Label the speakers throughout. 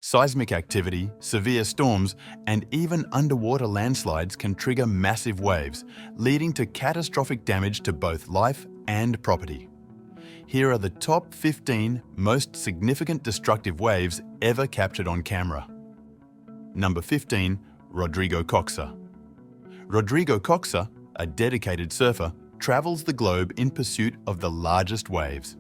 Speaker 1: Seismic activity, severe storms, and even underwater landslides can trigger massive waves, leading to catastrophic damage to both life and property. Here are the top 15 most significant destructive waves ever captured on camera. Number 15. Rodrigo Coxa. Rodrigo Coxa, a dedicated surfer, travels the globe in pursuit of the largest waves.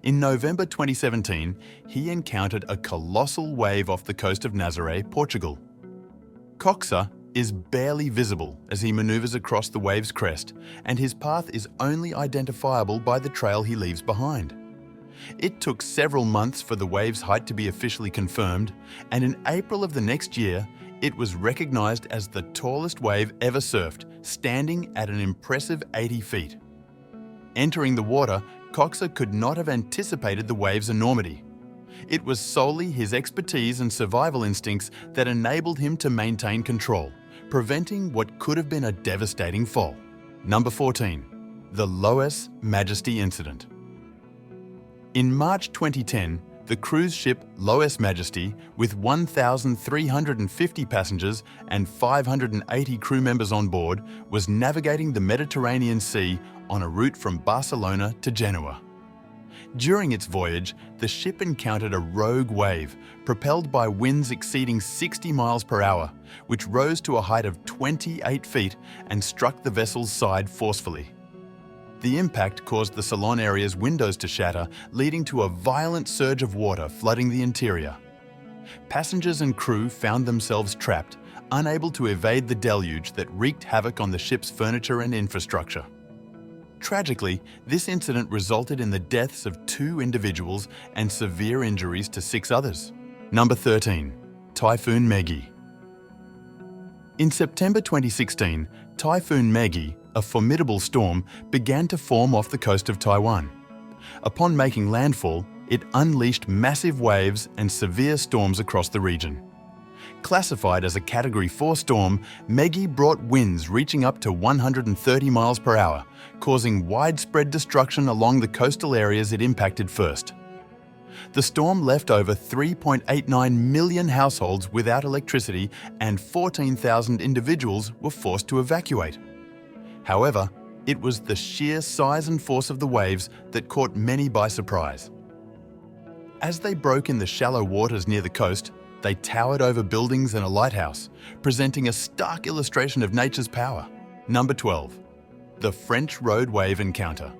Speaker 1: In November 2017, he encountered a colossal wave off the coast of Nazaré, Portugal. Coxa is barely visible as he maneuvers across the wave's crest, and his path is only identifiable by the trail he leaves behind. It took several months for the wave's height to be officially confirmed, and in April of the next year, it was recognized as the tallest wave ever surfed, standing at an impressive 80 feet. Entering the water, Coxa could not have anticipated the wave's enormity. It was solely his expertise and survival instincts that enabled him to maintain control, preventing what could have been a devastating fall. Number 14. The Lois Majesty Incident. In March 2010, the cruise ship Lois Majesty, with 1,350 passengers and 580 crew members on board, was navigating the Mediterranean Sea on a route from Barcelona to Genoa. During its voyage, the ship encountered a rogue wave, propelled by winds exceeding 60 miles per hour, which rose to a height of 28 feet and struck the vessel's side forcefully. The impact caused the salon area's windows to shatter, leading to a violent surge of water flooding the interior. Passengers and crew found themselves trapped, unable to evade the deluge that wreaked havoc on the ship's furniture and infrastructure. Tragically, this incident resulted in the deaths of 2 individuals and severe injuries to 6 others. Number 13. Typhoon Meggy. In September 2016, Typhoon Meggy, a formidable storm, began to form off the coast of Taiwan. Upon making landfall, it unleashed massive waves and severe storms across the region. Classified as a Category 4 storm, Meggy brought winds reaching up to 130 miles per hour, causing widespread destruction along the coastal areas it impacted first. The storm left over 3.89 million households without electricity, and 14,000 individuals were forced to evacuate. However, it was the sheer size and force of the waves that caught many by surprise. As they broke in the shallow waters near the coast, they towered over buildings and a lighthouse, presenting a stark illustration of nature's power. Number 12. The French Road Wave Encounter.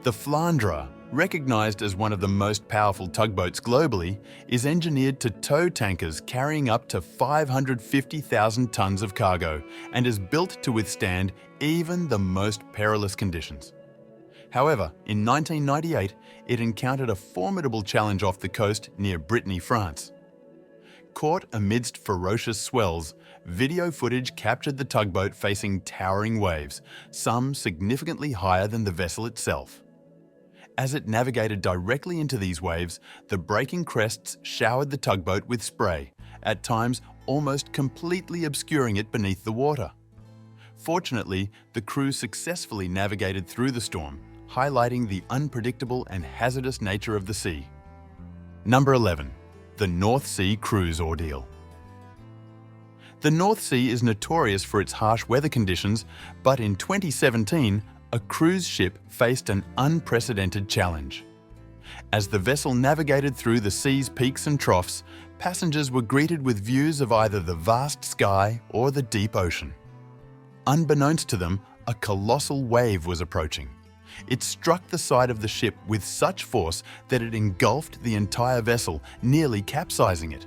Speaker 1: The Flandre, recognized as one of the most powerful tugboats globally, is engineered to tow tankers carrying up to 550,000 tons of cargo and is built to withstand even the most perilous conditions. However, in 1998, it encountered a formidable challenge off the coast near Brittany, France. Caught amidst ferocious swells, video footage captured the tugboat facing towering waves, some significantly higher than the vessel itself. As it navigated directly into these waves, the breaking crests showered the tugboat with spray, at times almost completely obscuring it beneath the water. Fortunately, the crew successfully navigated through the storm, highlighting the unpredictable and hazardous nature of the sea. Number 11. The North Sea Cruise Ordeal. The North Sea is notorious for its harsh weather conditions, but in 2017, a cruise ship faced an unprecedented challenge. As the vessel navigated through the sea's peaks and troughs, passengers were greeted with views of either the vast sky or the deep ocean. Unbeknownst to them, a colossal wave was approaching. It struck the side of the ship with such force that it engulfed the entire vessel, nearly capsizing it.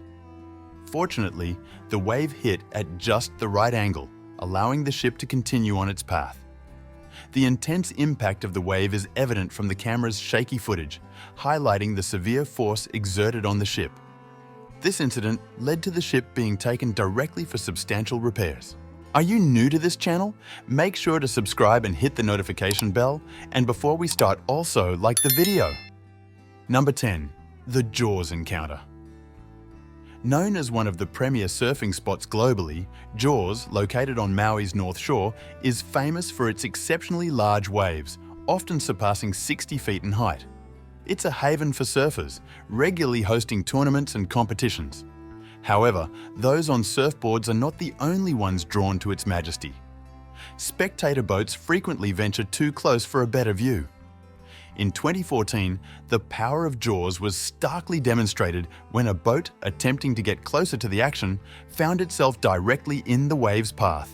Speaker 1: Fortunately, the wave hit at just the right angle, allowing the ship to continue on its path. The intense impact of the wave is evident from the camera's shaky footage, highlighting the severe force exerted on the ship. This incident led to the ship being taken directly for substantial repairs. Are you new to this channel? Make sure to subscribe and hit the notification bell, and before we start, also like the video. Number 10. The Jaws Encounter. Known as one of the premier surfing spots globally, Jaws, located on Maui's North Shore, is famous for its exceptionally large waves, often surpassing 60 feet in height. It's a haven for surfers, regularly hosting tournaments and competitions. However, those on surfboards are not the only ones drawn to its majesty. Spectator boats frequently venture too close for a better view. In 2014, the power of Jaws was starkly demonstrated when a boat attempting to get closer to the action found itself directly in the wave's path.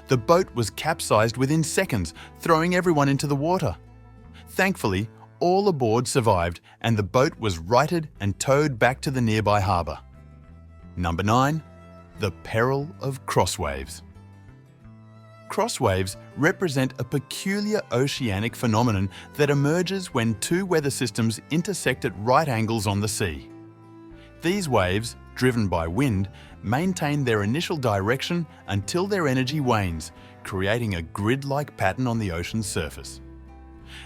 Speaker 1: The boat was capsized within seconds, throwing everyone into the water. Thankfully, all aboard survived and the boat was righted and towed back to the nearby harbour. Number 9. The peril of crosswaves. Crosswaves represent a peculiar oceanic phenomenon that emerges when two weather systems intersect at right angles on the sea. These waves, driven by wind, maintain their initial direction until their energy wanes, creating a grid-like pattern on the ocean's surface.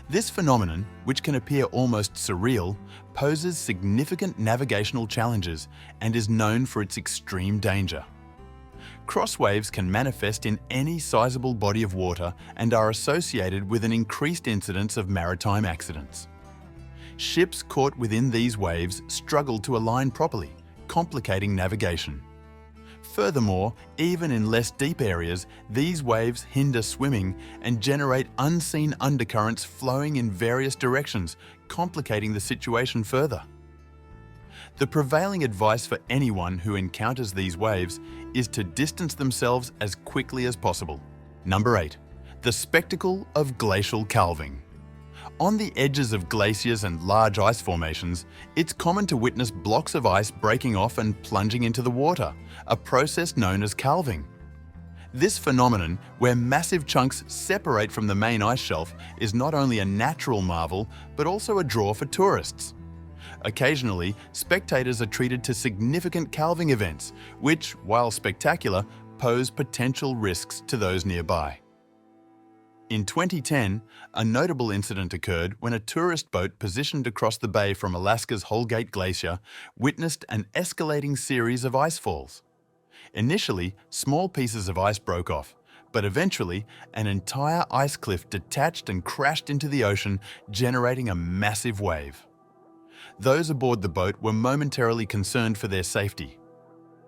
Speaker 1: This phenomenon, which can appear almost surreal, poses significant navigational challenges and is known for its extreme danger. Crosswaves can manifest in any sizable body of water and are associated with an increased incidence of maritime accidents. Ships caught within these waves struggle to align properly, complicating navigation. Furthermore, even in less deep areas, these waves hinder swimming and generate unseen undercurrents flowing in various directions, complicating the situation further. The prevailing advice for anyone who encounters these waves is to distance themselves as quickly as possible. Number 8. The spectacle of glacial calving. On the edges of glaciers and large ice formations, it's common to witness blocks of ice breaking off and plunging into the water, a process known as calving. This phenomenon, where massive chunks separate from the main ice shelf, is not only a natural marvel, but also a draw for tourists. Occasionally, spectators are treated to significant calving events, which, while spectacular, pose potential risks to those nearby. In 2010, a notable incident occurred when a tourist boat positioned across the bay from Alaska's Holgate Glacier witnessed an escalating series of ice falls. Initially, small pieces of ice broke off, but eventually, an entire ice cliff detached and crashed into the ocean, generating a massive wave. Those aboard the boat were momentarily concerned for their safety.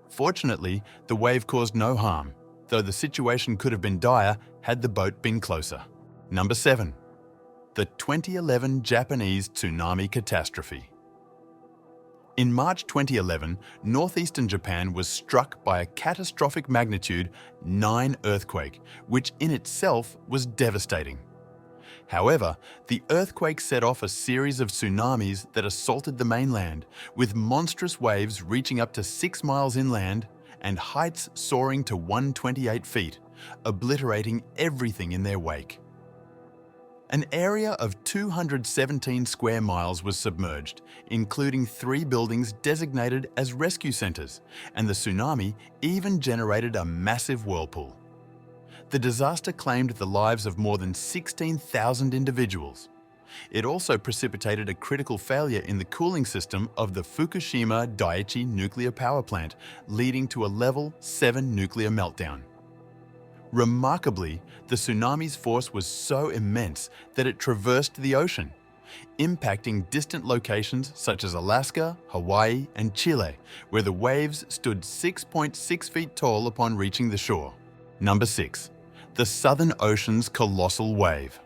Speaker 1: Fortunately, the wave caused no harm, though the situation could have been dire had the boat been closer. Number 7. The 2011 Japanese tsunami catastrophe. In March 2011, northeastern Japan was struck by a catastrophic magnitude 9 earthquake, which in itself was devastating. However, the earthquake set off a series of tsunamis that assaulted the mainland, with monstrous waves reaching up to 6 miles inland and heights soaring to 128 feet, obliterating everything in their wake. An area of 217 square miles was submerged, including 3 buildings designated as rescue centers, and the tsunami even generated a massive whirlpool. The disaster claimed the lives of more than 16,000 individuals. It also precipitated a critical failure in the cooling system of the Fukushima Daiichi nuclear power plant, leading to a level 7 nuclear meltdown. Remarkably, the tsunami's force was so immense that it traversed the ocean, impacting distant locations such as Alaska, Hawaii, and Chile, where the waves stood 6.6 feet tall upon reaching the shore. Number 6. The Southern Ocean's colossal wave.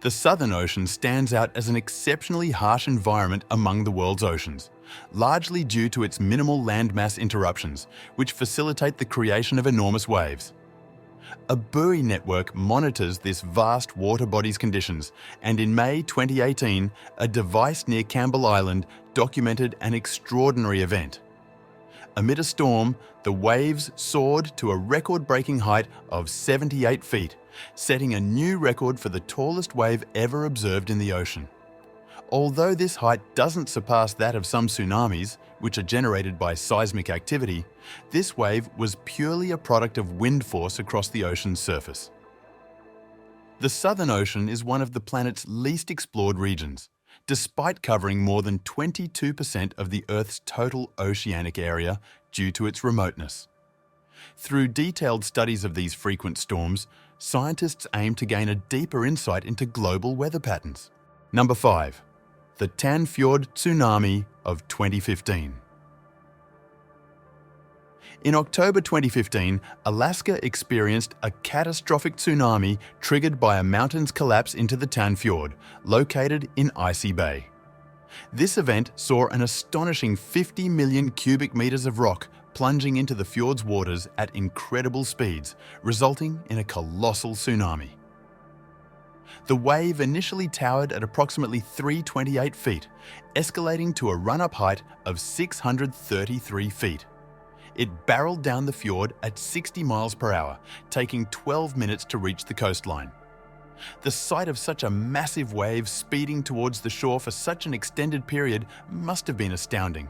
Speaker 1: The Southern Ocean stands out as an exceptionally harsh environment among the world's oceans, largely due to its minimal landmass interruptions, which facilitate the creation of enormous waves. A buoy network monitors this vast water body's conditions, and in May 2018, a device near Campbell Island documented an extraordinary event. Amid a storm, the waves soared to a record-breaking height of 78 feet, setting a new record for the tallest wave ever observed in the ocean. Although this height doesn't surpass that of some tsunamis, which are generated by seismic activity, this wave was purely a product of wind force across the ocean's surface. The Southern Ocean is one of the planet's least explored regions, despite covering more than 22% of the Earth's total oceanic area due to its remoteness. Through detailed studies of these frequent storms, scientists aim to gain a deeper insight into global weather patterns. Number 5. The Tanfjord tsunami of 2015. In October 2015, Alaska experienced a catastrophic tsunami triggered by a mountain's collapse into the Tanfjord, located in Icy Bay. This event saw an astonishing 50 million cubic meters of rock plunging into the fjord's waters at incredible speeds, resulting in a colossal tsunami. The wave initially towered at approximately 328 feet, escalating to a run-up height of 633 feet. It barreled down the fjord at 60 miles per hour, taking 12 minutes to reach the coastline. The sight of such a massive wave speeding towards the shore for such an extended period must have been astounding.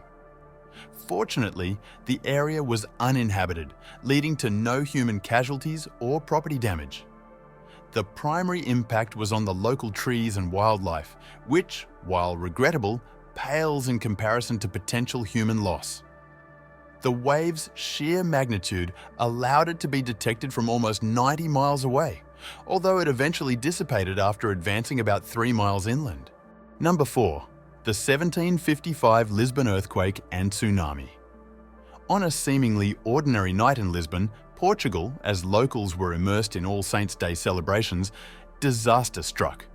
Speaker 1: Fortunately, the area was uninhabited, leading to no human casualties or property damage. The primary impact was on the local trees and wildlife, which, while regrettable, pales in comparison to potential human loss. The wave's sheer magnitude allowed it to be detected from almost 90 miles away, although it eventually dissipated after advancing about 3 miles inland. Number 4. The 1755 Lisbon earthquake and tsunami. On a seemingly ordinary night in Lisbon, Portugal, as locals were immersed in All Saints' Day celebrations, disaster struck.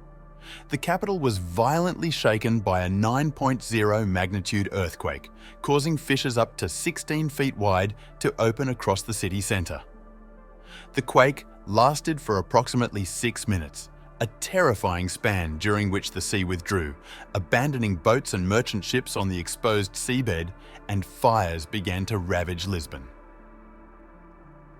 Speaker 1: The capital was violently shaken by a 9.0 magnitude earthquake, causing fissures up to 16 feet wide to open across the city centre. The quake lasted for approximately 6 minutes, a terrifying span during which the sea withdrew, abandoning boats and merchant ships on the exposed seabed, and fires began to ravage Lisbon.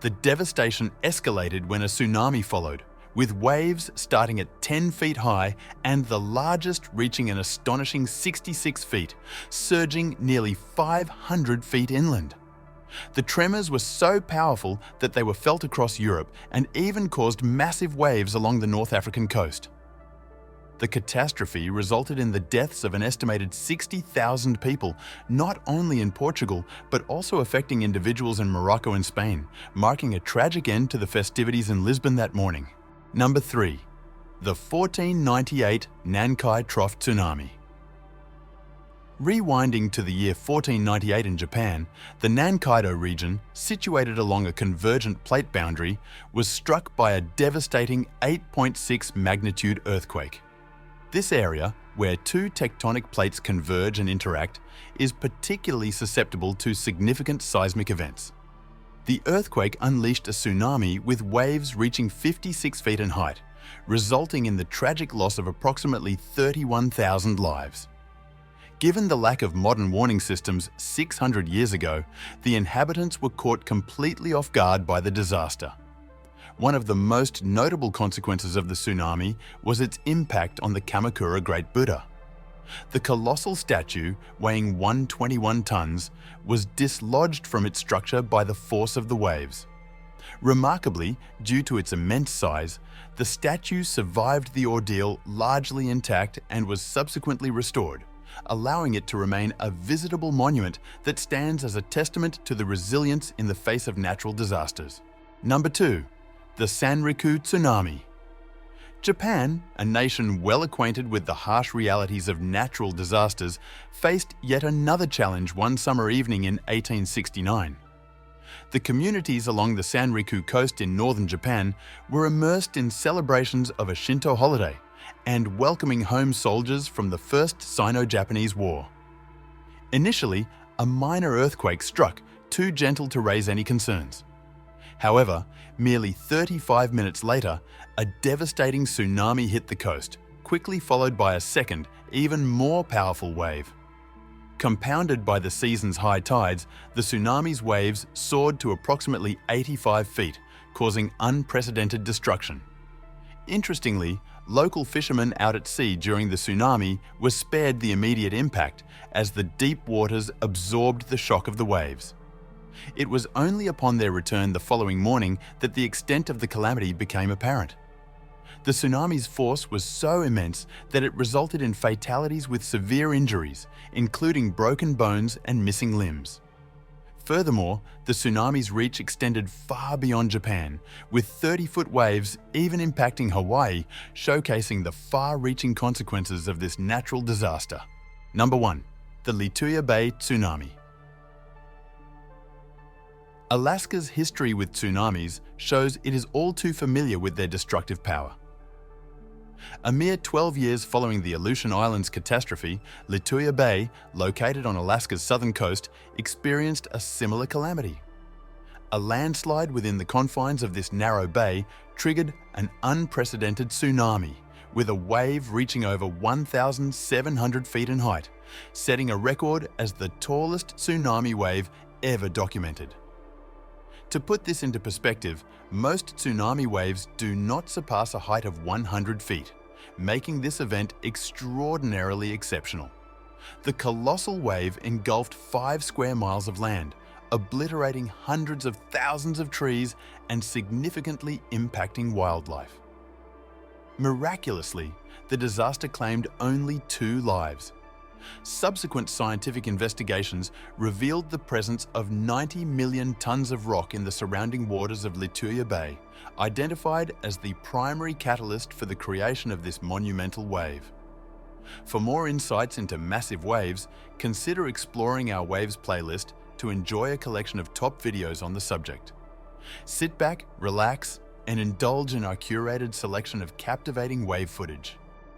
Speaker 1: The devastation escalated when a tsunami followed, with waves starting at 10 feet high and the largest reaching an astonishing 66 feet, surging nearly 500 feet inland. The tremors were so powerful that they were felt across Europe and even caused massive waves along the North African coast. The catastrophe resulted in the deaths of an estimated 60,000 people, not only in Portugal, but also affecting individuals in Morocco and Spain, marking a tragic end to the festivities in Lisbon that morning. Number 3. The 1498 Nankai Trough Tsunami. Rewinding to the year 1498 in Japan, the Nankaido region, situated along a convergent plate boundary, was struck by a devastating 8.6 magnitude earthquake. This area, where two tectonic plates converge and interact, is particularly susceptible to significant seismic events. The earthquake unleashed a tsunami with waves reaching 56 feet in height, resulting in the tragic loss of approximately 31,000 lives. Given the lack of modern warning systems 600 years ago, the inhabitants were caught completely off guard by the disaster. One of the most notable consequences of the tsunami was its impact on the Kamakura Great Buddha. The colossal statue, weighing 121 tons, was dislodged from its structure by the force of the waves. Remarkably, due to its immense size, the statue survived the ordeal largely intact and was subsequently restored, allowing it to remain a visitable monument that stands as a testament to the resilience in the face of natural disasters. Number 2. The Sanriku Tsunami. Japan, a nation well acquainted with the harsh realities of natural disasters, faced yet another challenge one summer evening in 1869. The communities along the Sanriku coast in northern Japan were immersed in celebrations of a Shinto holiday and welcoming home soldiers from the First Sino-Japanese War. Initially, a minor earthquake struck, too gentle to raise any concerns. However, merely 35 minutes later, a devastating tsunami hit the coast, quickly followed by a second, even more powerful wave. Compounded by the season's high tides, the tsunami's waves soared to approximately 85 feet, causing unprecedented destruction. Interestingly, local fishermen out at sea during the tsunami were spared the immediate impact as the deep waters absorbed the shock of the waves. It was only upon their return the following morning that the extent of the calamity became apparent. The tsunami's force was so immense that it resulted in fatalities with severe injuries, including broken bones and missing limbs. Furthermore, the tsunami's reach extended far beyond Japan, with 30-foot waves even impacting Hawaii, showcasing the far-reaching consequences of this natural disaster. Number 1. The Lituya Bay Tsunami. Alaska's history with tsunamis shows it is all too familiar with their destructive power. A mere 12 years following the Aleutian Islands catastrophe, Lituya Bay, located on Alaska's southern coast, experienced a similar calamity. A landslide within the confines of this narrow bay triggered an unprecedented tsunami, with a wave reaching over 1,700 feet in height, setting a record as the tallest tsunami wave ever documented. To put this into perspective, most tsunami waves do not surpass a height of 100 feet, making this event extraordinarily exceptional. The colossal wave engulfed 5 square miles of land, obliterating hundreds of thousands of trees and significantly impacting wildlife. Miraculously, the disaster claimed only 2 lives. Subsequent scientific investigations revealed the presence of 90 million tons of rock in the surrounding waters of Lituya Bay, identified as the primary catalyst for the creation of this monumental wave. For more insights into massive waves, consider exploring our Waves playlist to enjoy a collection of top videos on the subject. Sit back, relax, and indulge in our curated selection of captivating wave footage.